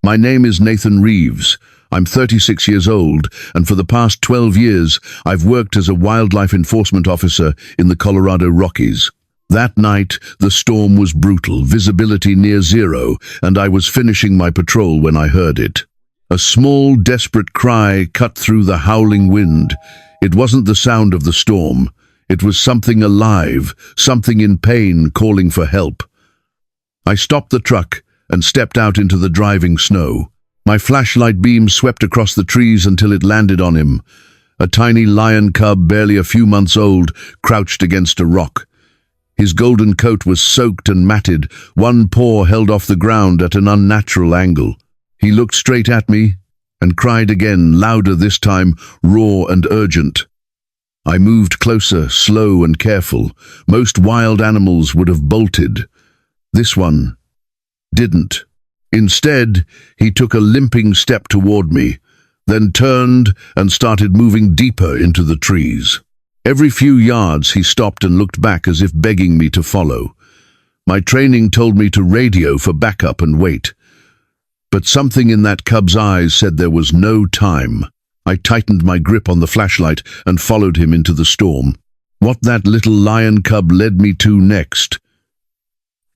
My name is Nathan Reeves. I'm 36 years old, and for the past 12 years, I've worked as a wildlife enforcement officer in the Colorado Rockies. That night, the storm was brutal, visibility near zero, and I was finishing my patrol when I heard it. A small, desperate cry cut through the howling wind. It wasn't the sound of the storm. It was something alive, something in pain calling for help. I stopped the truck and stepped out into the driving snow. My flashlight beam swept across the trees until it landed on him. A tiny lion cub, barely a few months old, crouched against a rock. His golden coat was soaked and matted, one paw held off the ground at an unnatural angle. He looked straight at me and cried again, louder this time, raw and urgent. I moved closer, slow and careful. Most wild animals would have bolted. This one didn't. Instead, he took a limping step toward me, then turned and started moving deeper into the trees. Every few yards he stopped and looked back as if begging me to follow. My training told me to radio for backup and wait. But something in that cub's eyes said there was no time. I tightened my grip on the flashlight and followed him into the storm. What that little lion cub led me to next,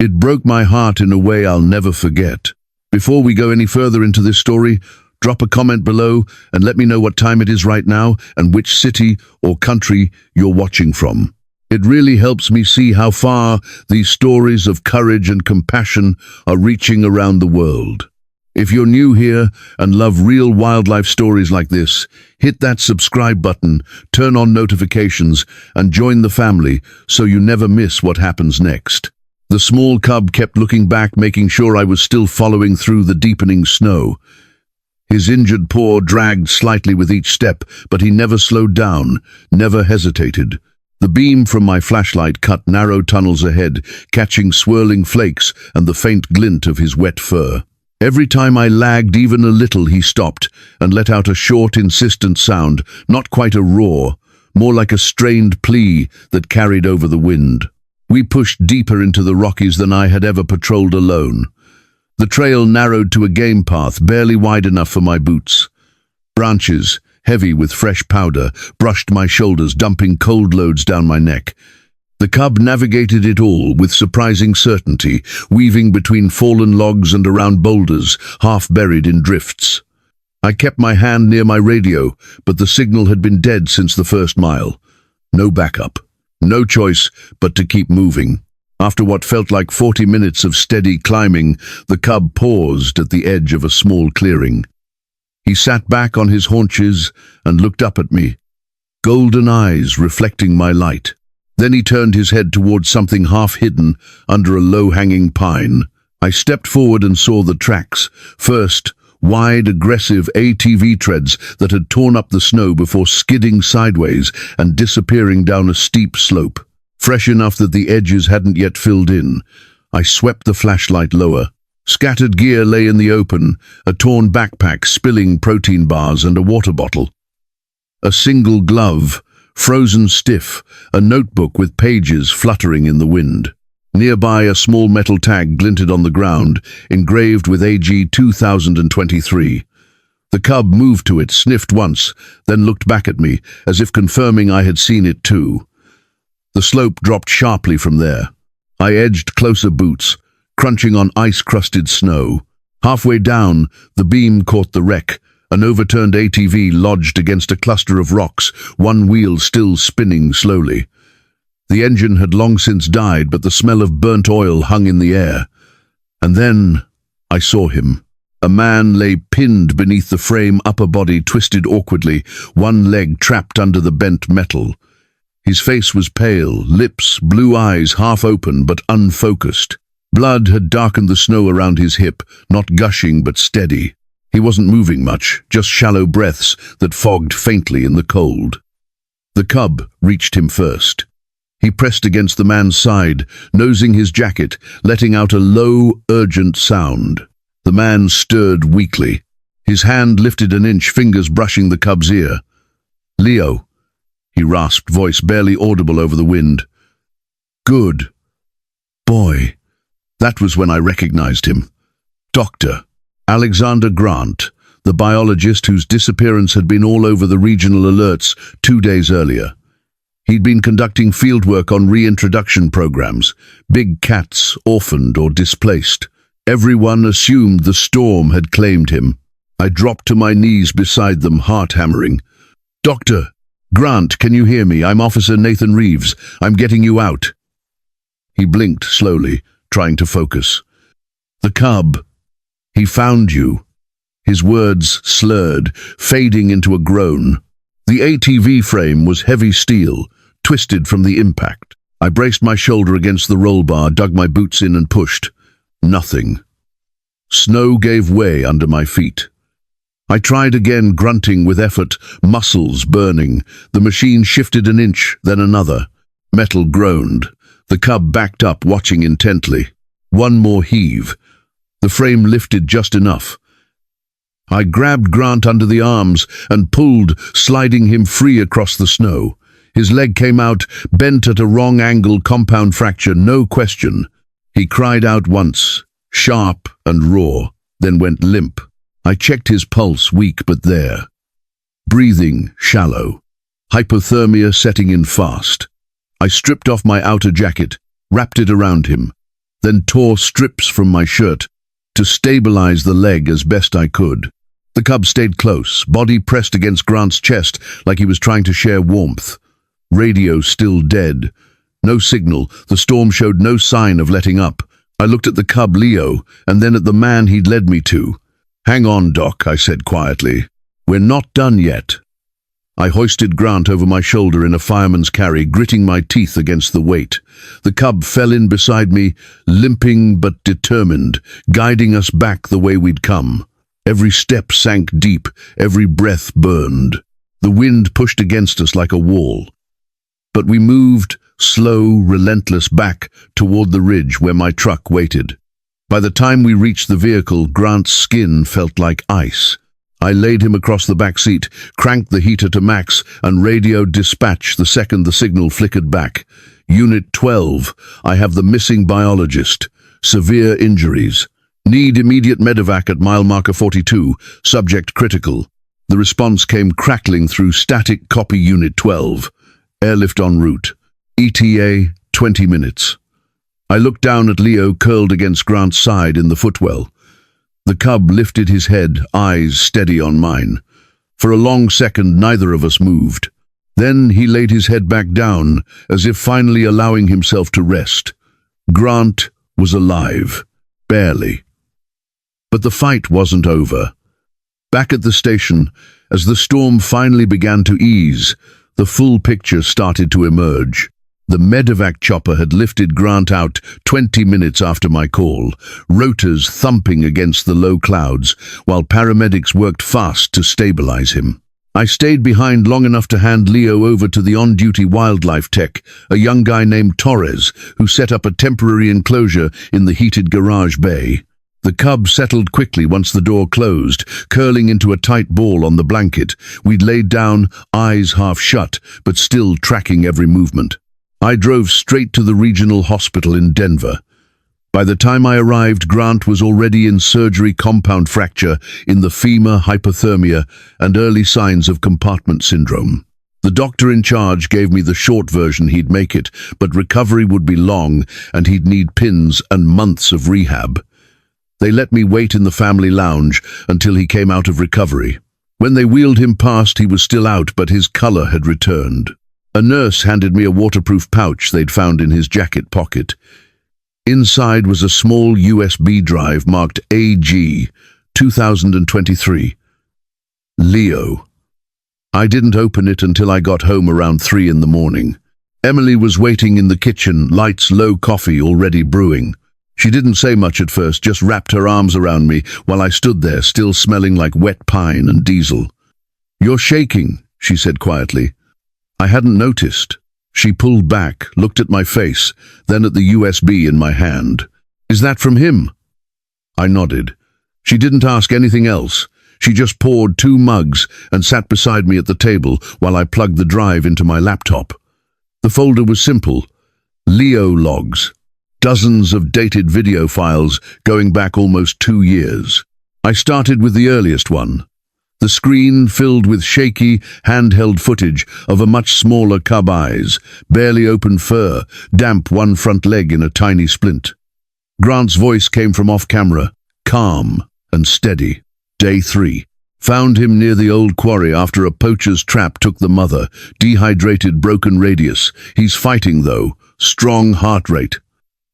it broke my heart in a way I'll never forget. Before we go any further into this story, drop a comment below and let me know what time it is right now and which city or country you're watching from. It really helps me see how far these stories of courage and compassion are reaching around the world. If you're new here and love real wildlife stories like this, hit that subscribe button, turn on notifications, and join the family so you never miss what happens next. The small cub kept looking back, making sure I was still following through the deepening snow. His injured paw dragged slightly with each step, but he never slowed down, never hesitated. The beam from my flashlight cut narrow tunnels ahead, catching swirling flakes and the faint glint of his wet fur. Every time I lagged even a little, he stopped and let out a short, insistent sound, not quite a roar, more like a strained plea that carried over the wind. We pushed deeper into the Rockies than I had ever patrolled alone. The trail narrowed to a game path, barely wide enough for my boots. Branches, heavy with fresh powder, brushed my shoulders, dumping cold loads down my neck. The cub navigated it all with surprising certainty, weaving between fallen logs and around boulders, half buried in drifts. I kept my hand near my radio, but the signal had been dead since the first mile. No backup. No choice but to keep moving. After what felt like 40 minutes of steady climbing, the cub paused at the edge of a small clearing. He sat back on his haunches and looked up at me, golden eyes reflecting my light. Then he turned his head towards something half hidden under a low-hanging pine. I stepped forward and saw the tracks. First, wide, aggressive ATV treads that had torn up the snow before skidding sideways and disappearing down a steep slope. Fresh enough that the edges hadn't yet filled in. I swept the flashlight lower. Scattered gear lay in the open, a torn backpack spilling protein bars and a water bottle. A single glove, frozen stiff, a notebook with pages fluttering in the wind. Nearby, a small metal tag glinted on the ground, engraved with AG 2023. The cub moved to it, sniffed once, then looked back at me, as if confirming I had seen it too. The slope dropped sharply from there. I edged closer, boots crunching on ice-crusted snow. Halfway down, the beam caught the wreck, an overturned ATV lodged against a cluster of rocks, one wheel still spinning slowly. The engine had long since died, but the smell of burnt oil hung in the air. And then I saw him. A man lay pinned beneath the frame, upper body twisted awkwardly, one leg trapped under the bent metal. His face was pale, lips, blue eyes half open but unfocused. Blood had darkened the snow around his hip, not gushing but steady. He wasn't moving much, just shallow breaths that fogged faintly in the cold. The cub reached him first. He pressed against the man's side, nosing his jacket, letting out a low, urgent sound. The man stirred weakly. His hand lifted an inch, fingers brushing the cub's ear. "Leo," he rasped, voice barely audible over the wind. "Good boy." That was when I recognized him. Doctor Alexander Grant, the biologist whose disappearance had been all over the regional alerts 2 days earlier. He'd been conducting fieldwork on reintroduction programs, big cats orphaned or displaced. Everyone assumed the storm had claimed him. I dropped to my knees beside them, heart hammering. "Doctor, Grant, can you hear me? I'm Officer Nathan Reeves. I'm getting you out." He blinked slowly, trying to focus. "The cub. He found you." His words slurred, fading into a groan. The ATV frame was heavy steel, twisted from the impact. I braced my shoulder against the roll bar, dug my boots in and pushed. Nothing. Snow gave way under my feet. I tried again, grunting with effort, muscles burning. The machine shifted an inch, then another. Metal groaned. The cub backed up, watching intently. One more heave. The frame lifted just enough. I grabbed Grant under the arms and pulled, sliding him free across the snow. His leg came out, bent at a wrong angle, compound fracture, no question. He cried out once, sharp and raw, then went limp. I checked his pulse, weak but there. Breathing shallow. Hypothermia setting in fast. I stripped off my outer jacket, wrapped it around him, then tore strips from my shirt to stabilize the leg as best I could. The cub stayed close, body pressed against Grant's chest like he was trying to share warmth. Radio still dead. No signal. The storm showed no sign of letting up. I looked at the cub, Leo, and then at the man he'd led me to. "Hang on, Doc," I said quietly. "We're not done yet." I hoisted Grant over my shoulder in a fireman's carry, gritting my teeth against the weight. The cub fell in beside me, limping but determined, guiding us back the way we'd come. Every step sank deep, every breath burned. The wind pushed against us like a wall. But we moved, slow, relentless, back toward the ridge where my truck waited. By the time we reached the vehicle, Grant's skin felt like ice. I laid him across the back seat, cranked the heater to max, and radioed dispatch the second the signal flickered back. "Unit 12, I have the missing biologist. Severe injuries. Need immediate medevac at mile marker 42, subject critical." The response came crackling through static copy Unit 12. Airlift en route. ETA 20 minutes. I looked down at Leo curled against Grant's side in the footwell. The cub lifted his head, eyes steady on mine. For a long second, neither of us moved. Then he laid his head back down, as if finally allowing himself to rest. Grant was alive. Barely. But the fight wasn't over. Back at the station, as the storm finally began to ease, the full picture started to emerge. The medevac chopper had lifted Grant out 20 minutes after my call, rotors thumping against the low clouds, while paramedics worked fast to stabilize him. I stayed behind long enough to hand Leo over to the on-duty wildlife tech, a young guy named Torres, who set up a temporary enclosure in the heated garage bay. The cub settled quickly once the door closed, curling into a tight ball on the blanket. We'd laid down, eyes half shut, but still tracking every movement. I drove straight to the regional hospital in Denver. By the time I arrived, Grant was already in surgery, compound fracture in the femur, hypothermia, and early signs of compartment syndrome. The doctor in charge gave me the short version: he'd make it, but recovery would be long, and he'd need pins and months of rehab. They let me wait in the family lounge until he came out of recovery. When they wheeled him past, he was still out, but his color had returned. A nurse handed me a waterproof pouch they'd found in his jacket pocket. Inside was a small USB drive marked AG 2023. Leo. I didn't open it until I got home around 3 in the morning. Emily was waiting in the kitchen, lights low, coffee already brewing. She didn't say much at first, just wrapped her arms around me while I stood there, still smelling like wet pine and diesel. "You're shaking," she said quietly. I hadn't noticed. She pulled back, looked at my face, then at the USB in my hand. "Is that from him?" I nodded. She didn't ask anything else. She just poured 2 mugs and sat beside me at the table while I plugged the drive into my laptop. The folder was simple. Leo logs. Dozens of dated video files going back almost 2 years. I started with the earliest one. The screen filled with shaky, handheld footage of a much smaller cub eyes, barely open fur, damp one front leg in a tiny splint. Grant's voice came from off-camera, calm and steady. Day 3. Found him near the old quarry after a poacher's trap took the mother. Dehydrated, broken radius. He's fighting though. Strong heart rate.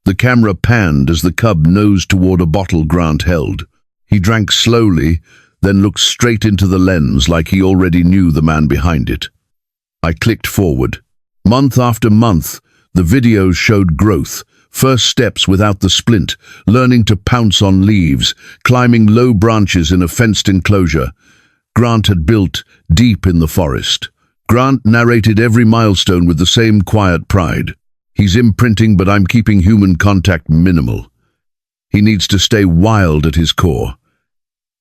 The camera panned as the cub nosed toward a bottle Grant held. He drank slowly, then looked straight into the lens like he already knew the man behind it. I clicked forward. Month after month, the videos showed growth. First steps without the splint, learning to pounce on leaves, climbing low branches in a fenced enclosure. Grant had built deep in the forest. Grant narrated every milestone with the same quiet pride. He's imprinting, but I'm keeping human contact minimal. He needs to stay wild at his core.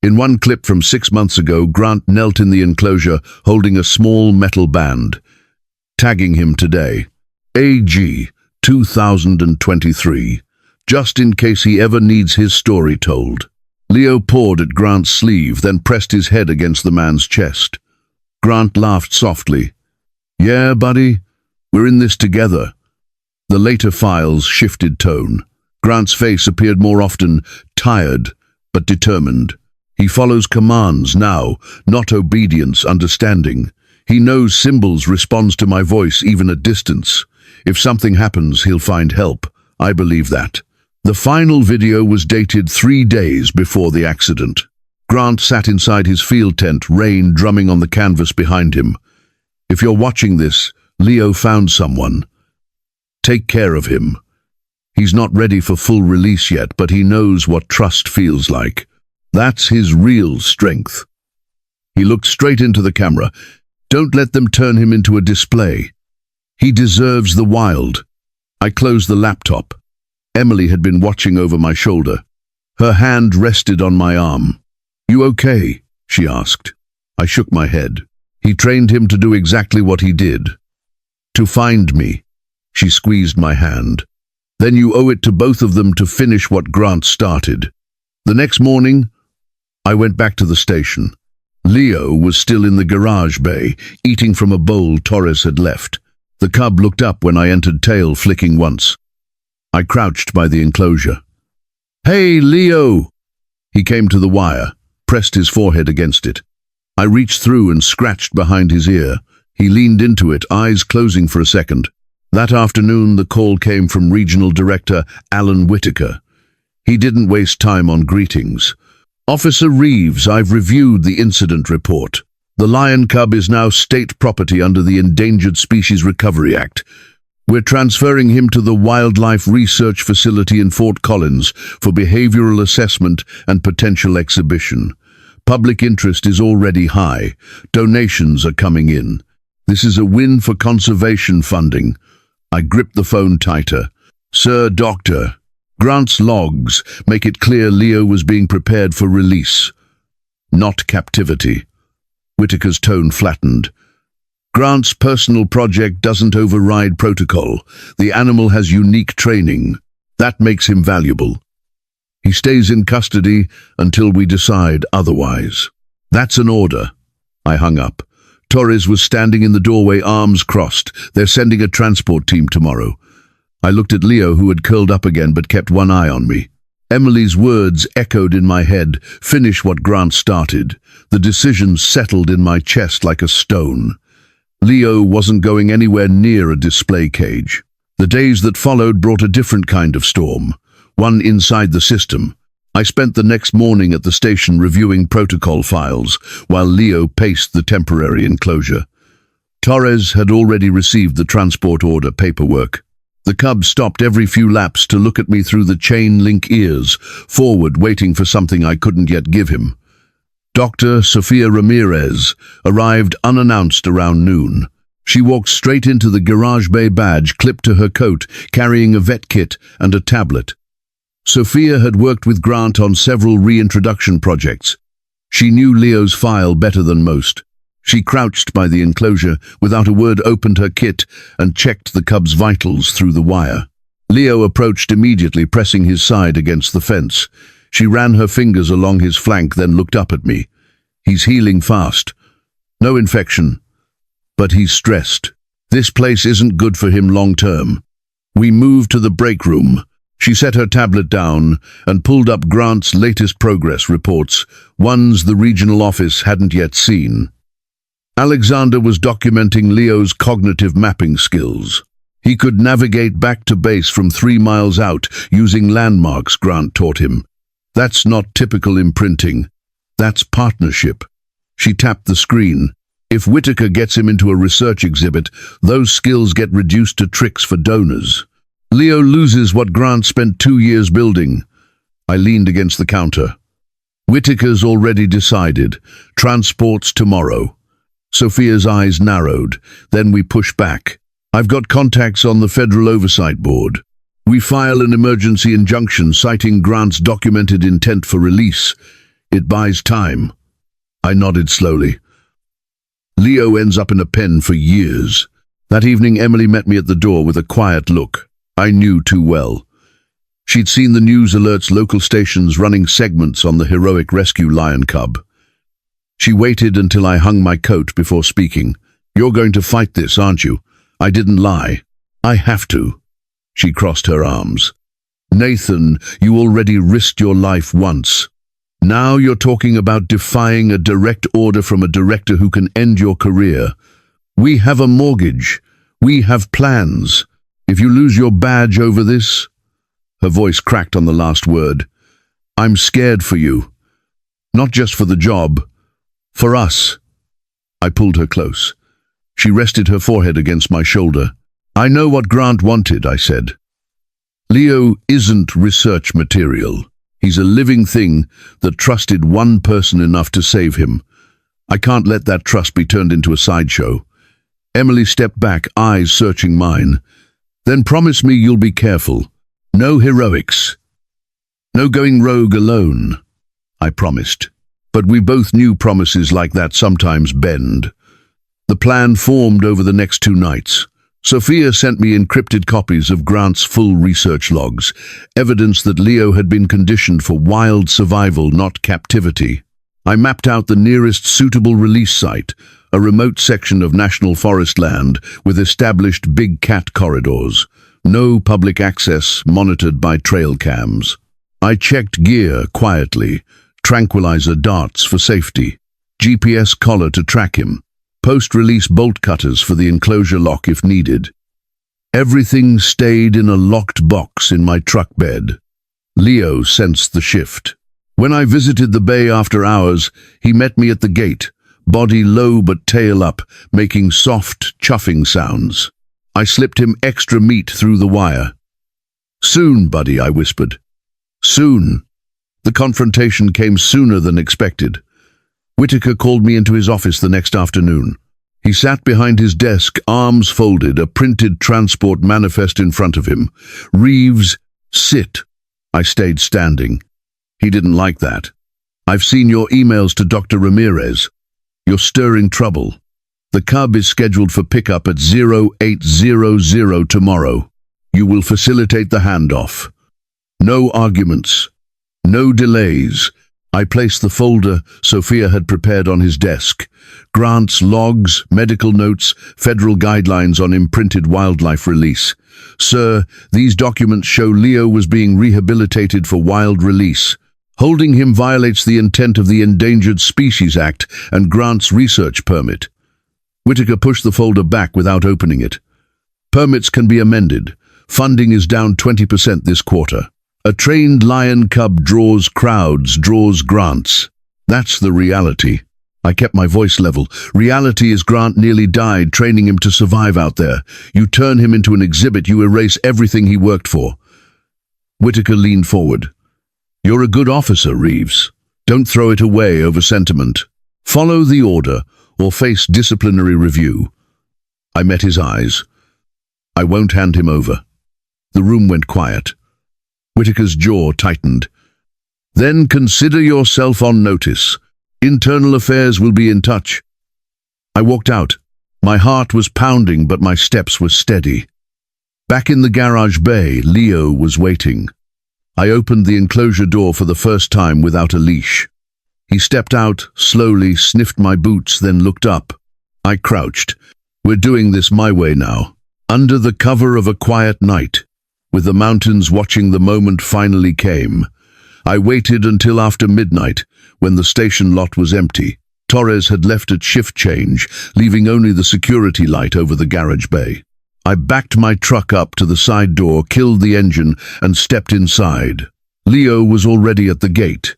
In one clip from 6 months ago, Grant knelt in the enclosure holding a small metal band. Tagging him today. AG 2023, just in case he ever needs his story told. Leo pawed at Grant's sleeve, then pressed his head against the man's chest. Grant laughed softly. Yeah, buddy, we're in this together. The later files shifted tone. Grant's face appeared more often, tired but determined. He follows commands now, not obedience, understanding. He knows symbols, responds to my voice even at distance. If something happens, he'll find help. I believe that. The final video was dated 3 days before the accident. Grant sat inside his field tent, rain drumming on the canvas behind him. If you're watching this, Leo found someone. Take care of him. He's not ready for full release yet, but he knows what trust feels like. That's his real strength. He looked straight into the camera. Don't let them turn him into a display. He deserves the wild. I closed the laptop. Emily had been watching over my shoulder. Her hand rested on my arm. You okay? She asked. I shook my head. He trained him to do exactly what he did. To find me. She squeezed my hand. Then you owe it to both of them to finish what Grant started. The next morning, I went back to the station. Leo was still in the garage bay, eating from a bowl Torres had left. The cub looked up when I entered, tail flicking once. I crouched by the enclosure. Hey, Leo! He came to the wire, pressed his forehead against it. I reached through and scratched behind his ear. He leaned into it, eyes closing for a second. That afternoon, the call came from Regional Director Alan Whitaker. He didn't waste time on greetings. Officer Reeves, I've reviewed the incident report. The lion cub is now state property under the Endangered Species Recovery Act. We're transferring him to the Wildlife Research Facility in Fort Collins for behavioral assessment and potential exhibition. Public interest is already high. Donations are coming in. This is a win for conservation funding. I gripped the phone tighter. Sir, Doctor, Grant's logs make it clear Leo was being prepared for release, not captivity. Whitaker's tone flattened. Grant's personal project doesn't override protocol. The animal has unique training. That makes him valuable. He stays in custody until we decide otherwise. That's an order. I hung up. Torres was standing in the doorway, arms crossed. They're sending a transport team tomorrow. I looked at Leo, who had curled up again but kept one eye on me. Emily's words echoed in my head. Finish what Grant started. The decision settled in my chest like a stone. Leo wasn't going anywhere near a display cage. The days that followed brought a different kind of storm, one inside the system. I spent the next morning at the station reviewing protocol files, while Leo paced the temporary enclosure. Torres had already received the transport order paperwork. The cub stopped every few laps to look at me through the chain-link ears, forward, waiting for something I couldn't yet give him. Dr. Sofia Ramirez arrived unannounced around noon. She walked straight into the garage bay badge clipped to her coat, carrying a vet kit and a tablet. Sofia had worked with Grant on several reintroduction projects. She knew Leo's file better than most. She crouched by the enclosure, without a word opened her kit and checked the cub's vitals through the wire. Leo approached immediately, pressing his side against the fence. She ran her fingers along his flank, then looked up at me. He's healing fast. No infection. But he's stressed. This place isn't good for him long term. We moved to the break room. She set her tablet down and pulled up Grant's latest progress reports, ones the regional office hadn't yet seen. Alexander was documenting Leo's cognitive mapping skills. He could navigate back to base from 3 miles out using landmarks Grant taught him. That's not typical imprinting. That's partnership. She tapped the screen. If Whitaker gets him into a research exhibit, those skills get reduced to tricks for donors. Leo loses what Grant spent 2 years building. I leaned against the counter. Whitaker's already decided. Transports tomorrow. Sophia's eyes narrowed. Then we push back. I've got contacts on the Federal Oversight Board. We file an emergency injunction citing Grant's documented intent for release. It buys time. I nodded slowly. Leo ends up in a pen for years. That evening, Emily met me at the door with a quiet look. I knew too well. She'd seen the news alerts local stations running segments on the heroic rescue lion cub. She waited until I hung my coat before speaking. You're going to fight this, aren't you? I didn't lie. I have to. She crossed her arms. Nathan, you already risked your life once. Now you're talking about defying a direct order from a director who can end your career. We have a mortgage. We have plans. If you lose your badge over this... Her voice cracked on the last word. I'm scared for you. Not just for the job. For us. I pulled her close. She rested her forehead against my shoulder. I know what Grant wanted, I said. Leo isn't research material. He's a living thing that trusted one person enough to save him. I can't let that trust be turned into a sideshow. Emily stepped back, eyes searching mine. Then promise me you'll be careful. No heroics. No going rogue alone. I promised. But we both knew promises like that sometimes bend. The plan formed over the next 2 nights. Sophia sent me encrypted copies of Grant's full research logs, evidence that Leo had been conditioned for wild survival, not captivity. I mapped out the nearest suitable release site, a remote section of national forest land with established big cat corridors. No public access, monitored by trail cams. I checked gear quietly, tranquilizer darts for safety, GPS collar to track him, post-release bolt cutters for the enclosure lock if needed. Everything stayed in a locked box in my truck bed. Leo sensed the shift. When I visited the bay after hours, he met me at the gate, body low but tail up, making soft, chuffing sounds. I slipped him extra meat through the wire. Soon, buddy, I whispered. Soon. The confrontation came sooner than expected. Whitaker called me into his office the next afternoon. He sat behind his desk, arms folded, a printed transport manifest in front of him. Reeves, sit. I stayed standing. He didn't like that. I've seen your emails to Dr. Ramirez. You're stirring trouble. The cub is scheduled for pickup at 0800 tomorrow. You will facilitate the handoff. No arguments. No delays. I placed the folder Sophia had prepared on his desk. Grant's logs, medical notes, federal guidelines on imprinted wildlife release. Sir, these documents show Leo was being rehabilitated for wild release. Holding him violates the intent of the Endangered Species Act and Grant's research permit. Whitaker pushed the folder back without opening it. Permits can be amended. Funding is down 20% this quarter. A trained lion cub draws crowds, draws grants. That's the reality. I kept my voice level. Reality is Grant nearly died training him to survive out there. You turn him into an exhibit, you erase everything he worked for. Whitaker leaned forward. You're a good officer, Reeves. Don't throw it away over sentiment. Follow the order or face disciplinary review. I met his eyes. I won't hand him over. The room went quiet. Whitaker's jaw tightened. Then consider yourself on notice. Internal Affairs will be in touch. I walked out. My heart was pounding, but my steps were steady. Back in the garage bay, Leo was waiting. I opened the enclosure door for the first time without a leash. He stepped out, slowly, sniffed my boots, then looked up. I crouched. We're doing this my way now. Under the cover of a quiet night, with the mountains watching, the moment finally came. I waited until after midnight, when the station lot was empty. Torres had left at shift change, leaving only the security light over the garage bay. I backed my truck up to the side door, killed the engine, and stepped inside. Leo was already at the gate.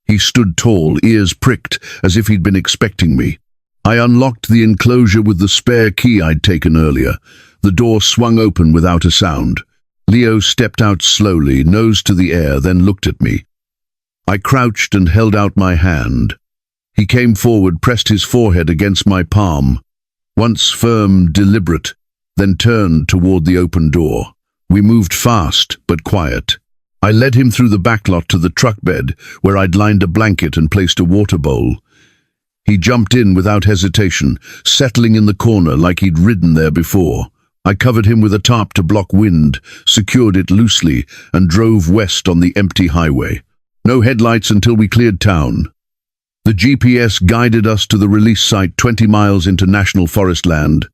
He stood tall, ears pricked, as if he'd been expecting me. I unlocked the enclosure with the spare key I'd taken earlier. The door swung open without a sound. Leo stepped out slowly, nose to the air, then looked at me. I crouched and held out my hand. He came forward, pressed his forehead against my palm, once firm, deliberate, then turned toward the open door. We moved fast, but quiet. I led him through the back lot to the truck bed, where I'd lined a blanket and placed a water bowl. He jumped in without hesitation, settling in the corner like he'd ridden there before. I covered him with a tarp to block wind, secured it loosely, and drove west on the empty highway. No headlights until we cleared town. The GPS guided us to the release site 20 miles into national forest land,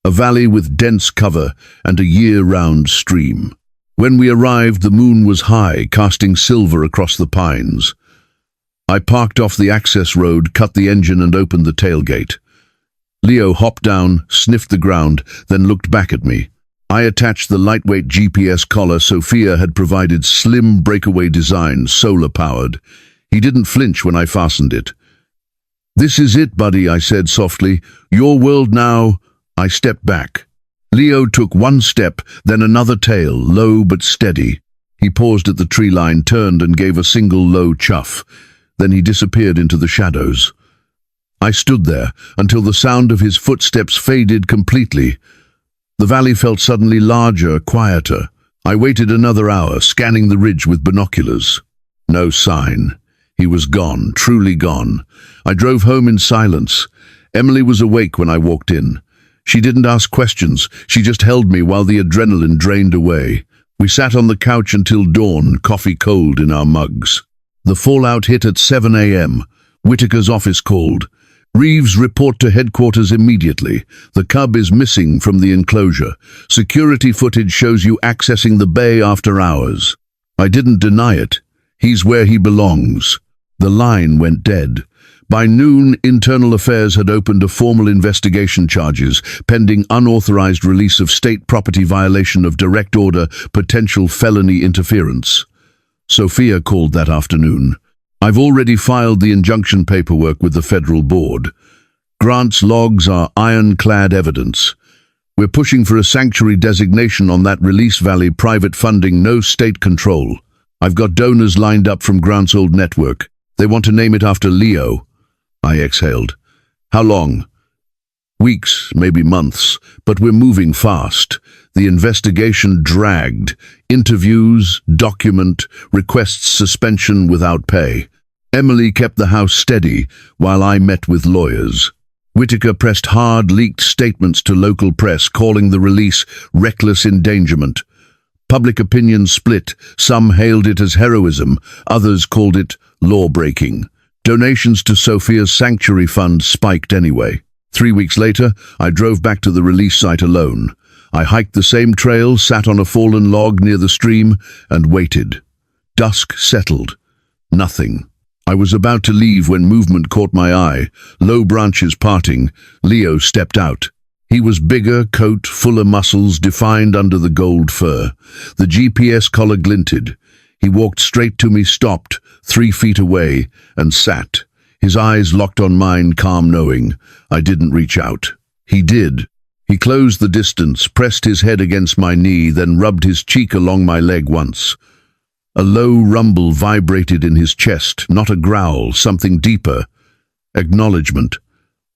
a valley with dense cover and a year-round stream. When we arrived, the moon was high, casting silver across the pines. I parked off the access road, cut the engine, and opened the tailgate. Leo hopped down, sniffed the ground, then looked back at me. I attached the lightweight GPS collar Sophia had provided, slim breakaway design, solar-powered. He didn't flinch when I fastened it. "This is it, buddy," I said softly. "Your world now." I stepped back. Leo took one step, then another, tail, low but steady. He paused at the tree line, turned and gave a single low chuff. Then he disappeared into the shadows. I stood there until the sound of his footsteps faded completely. The valley felt suddenly larger, quieter. I waited another hour, scanning the ridge with binoculars. No sign. He was gone, truly gone. I drove home in silence. Emily was awake when I walked in. She didn't ask questions. She just held me while the adrenaline drained away. We sat on the couch until dawn, coffee cold in our mugs. The fallout hit at 7 a.m. Whitaker's office called. "Reeves, report to headquarters immediately. The cub is missing from the enclosure. Security footage shows you accessing the bay after hours." I didn't deny it. He's where he belongs. The line went dead. By noon, Internal Affairs had opened a formal investigation, charges pending unauthorized release of state property, violation of direct order, potential felony interference. Sophia called that afternoon. "I've already filed the injunction paperwork with the federal board. Grant's logs are ironclad evidence. We're pushing for a sanctuary designation on that release valley, private funding, no state control. I've got donors lined up from Grant's old network. They want to name it after Leo." I exhaled. "How long?" "Weeks, maybe months, but we're moving fast." The investigation dragged. Interviews, document, requests suspension without pay. Emily kept the house steady while I met with lawyers. Whitaker pressed hard, leaked statements to local press, calling the release reckless endangerment. Public opinion split. Some hailed it as heroism, others called it law-breaking. Donations to Sophia's sanctuary fund spiked anyway. 3 weeks later, I drove back to the release site alone. I hiked the same trail, sat on a fallen log near the stream, and waited. Dusk settled. Nothing. I was about to leave when movement caught my eye. Low branches parting. Leo stepped out. He was bigger, coat, fuller muscles, defined under the gold fur. The GPS collar glinted. He walked straight to me, stopped, 3 feet away, and sat. His eyes locked on mine, calm, knowing I didn't reach out. He did. He closed the distance, pressed his head against my knee, then rubbed his cheek along my leg once. A low rumble vibrated in his chest, not a growl, something deeper. Acknowledgement.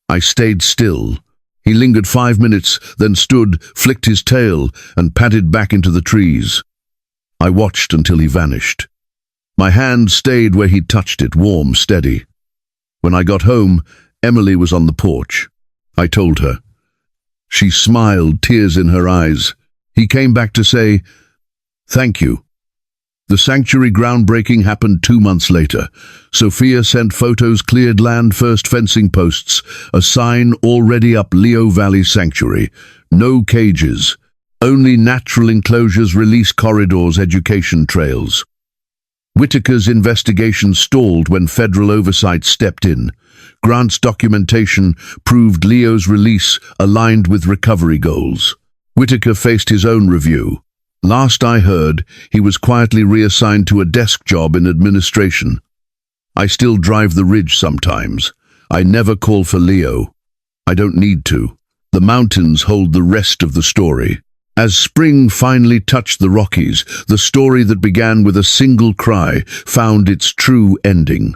I stayed still. He lingered 5 minutes, then stood, flicked his tail, and padded back into the trees. I watched until he vanished. My hand stayed where he'd touched it, warm, steady. When I got home, Emily was on the porch. I told her. She smiled, tears in her eyes. He came back to say, "Thank you." The sanctuary groundbreaking happened 2 months later. Sophia sent photos, cleared land, first fencing posts, a sign already up: Leo Valley Sanctuary. No cages, only natural enclosures, release corridors, education trails. Whitaker's investigation stalled when federal oversight stepped in. Grant's documentation proved Leo's release aligned with recovery goals. Whitaker faced his own review. Last I heard, he was quietly reassigned to a desk job in administration. I still drive the ridge sometimes. I never call for Leo. I don't need to. The mountains hold the rest of the story. As spring finally touched the Rockies, the story that began with a single cry found its true ending.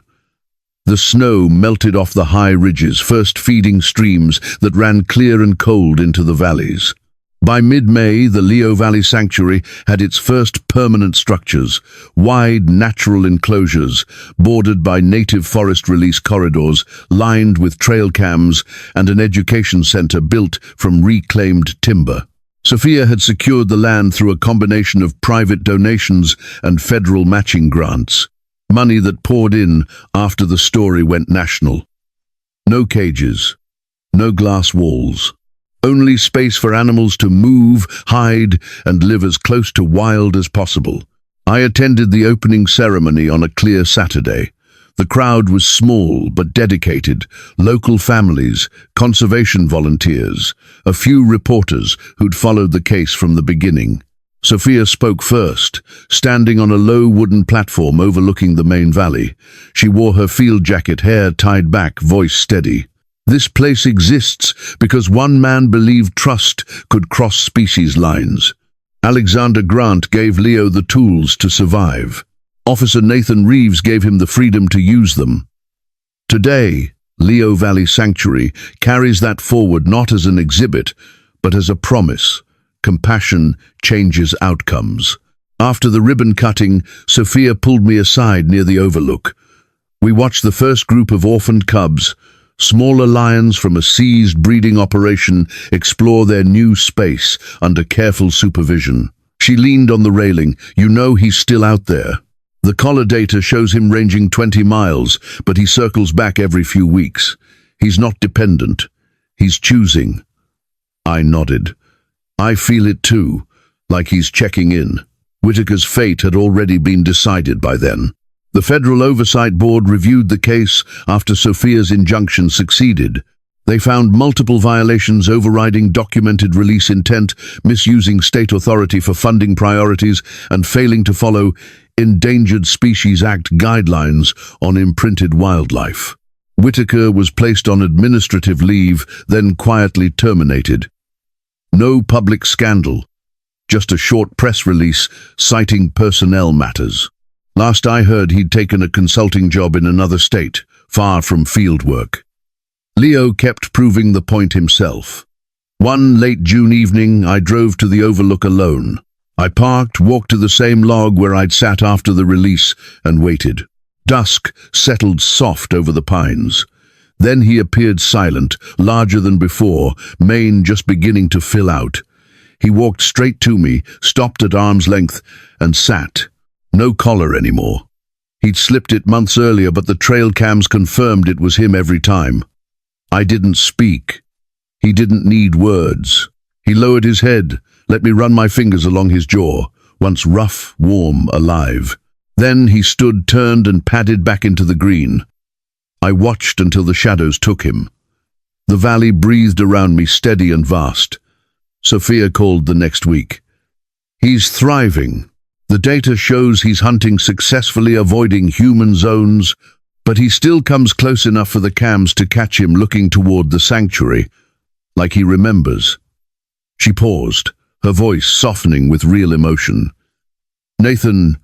The snow melted off the high ridges, first feeding streams that ran clear and cold into the valleys. By mid-May, the Leo Valley Sanctuary had its first permanent structures, wide natural enclosures, bordered by native forest release corridors, lined with trail cams, and an education center built from reclaimed timber. Sophia had secured the land through a combination of private donations and federal matching grants, money that poured in after the story went national. No cages, no glass walls. Only space for animals to move, hide, and live as close to wild as possible. I attended the opening ceremony on a clear Saturday. The crowd was small but dedicated: local families, conservation volunteers, a few reporters who'd followed the case from the beginning. Sophia spoke first, standing on a low wooden platform overlooking the main valley. She wore her field jacket, hair tied back, voice steady. This place exists because one man believed trust could cross species lines. Alexander Grant gave Leo the tools to survive. Officer Nathan Reeves gave him the freedom to use them. Today, Leo Valley Sanctuary carries that forward, not as an exhibit, but as a promise. Compassion changes outcomes. After the ribbon cutting, Sophia pulled me aside near the overlook. We watched the first group of orphaned cubs, smaller lions from a seized breeding operation, explore their new space under careful supervision. She leaned on the railing. "You know he's still out there. The collar data shows him ranging 20 miles, but he circles back every few weeks. He's not dependent. He's choosing." I nodded. "I feel it too, like he's checking in." Whitaker's fate had already been decided by then. The Federal Oversight Board reviewed the case after Sophia's injunction succeeded. They found multiple violations overriding documented release intent, misusing state authority for funding priorities, and failing to follow Endangered Species Act guidelines on imprinted wildlife. Whitaker was placed on administrative leave, then quietly terminated. No public scandal, just a short press release citing personnel matters. Last I heard, he'd taken a consulting job in another state, far from field work. Leo kept proving the point himself. One late June evening, I drove to the overlook alone. I parked, walked to the same log where I'd sat after the release, and waited. Dusk settled soft over the pines. Then he appeared silent, larger than before, mane just beginning to fill out. He walked straight to me, stopped at arm's length, and sat. No collar anymore. He'd slipped it months earlier, but the trail cams confirmed it was him every time. I didn't speak. He didn't need words. He lowered his head, let me run my fingers along his jaw, once rough, warm, alive. Then he stood, turned, and padded back into the green. I watched until the shadows took him. The valley breathed around me, steady and vast. Sophia called the next week. "He's thriving. The data shows he's hunting successfully, avoiding human zones, but he still comes close enough for the cams to catch him looking toward the sanctuary, like he remembers." She paused, her voice softening with real emotion. "Nathan,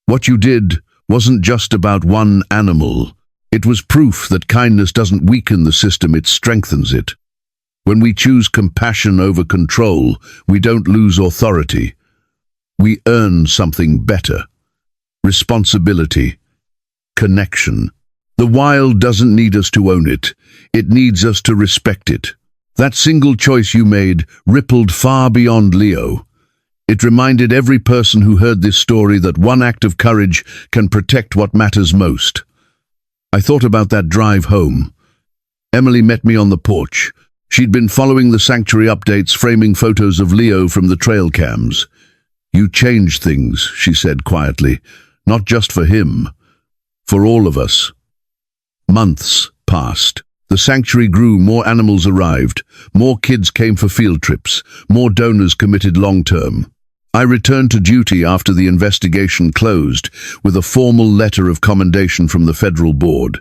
what you did wasn't just about one animal. It was proof that kindness doesn't weaken the system, it strengthens it. When we choose compassion over control, we don't lose authority. We earn something better. Responsibility. Connection. The wild doesn't need us to own it. It needs us to respect it. That single choice you made rippled far beyond Leo. It reminded every person who heard this story that one act of courage can protect what matters most. I thought about that drive home. Emily met me on the porch. She'd been following the sanctuary updates, framing photos of Leo from the trail cams. "You changed things," she said quietly. "Not just for him, for all of us." Months passed. The sanctuary grew, more animals arrived, more kids came for field trips, more donors committed long-term. I returned to duty after the investigation closed with a formal letter of commendation from the federal board.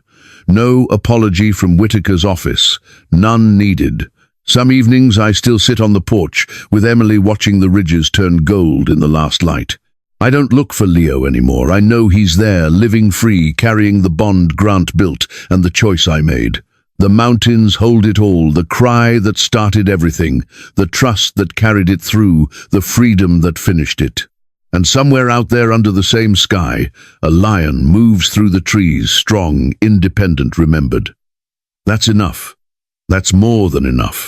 No apology from Whitaker's office, none needed. Some evenings I still sit on the porch with Emily watching the ridges turn gold in the last light. I don't look for Leo anymore. I know he's there, living free, carrying the bond Grant built and the choice I made. The mountains hold it all, the cry that started everything, the trust that carried it through, the freedom that finished it. And somewhere out there under the same sky, a lion moves through the trees, strong, independent, remembered. That's enough. That's more than enough.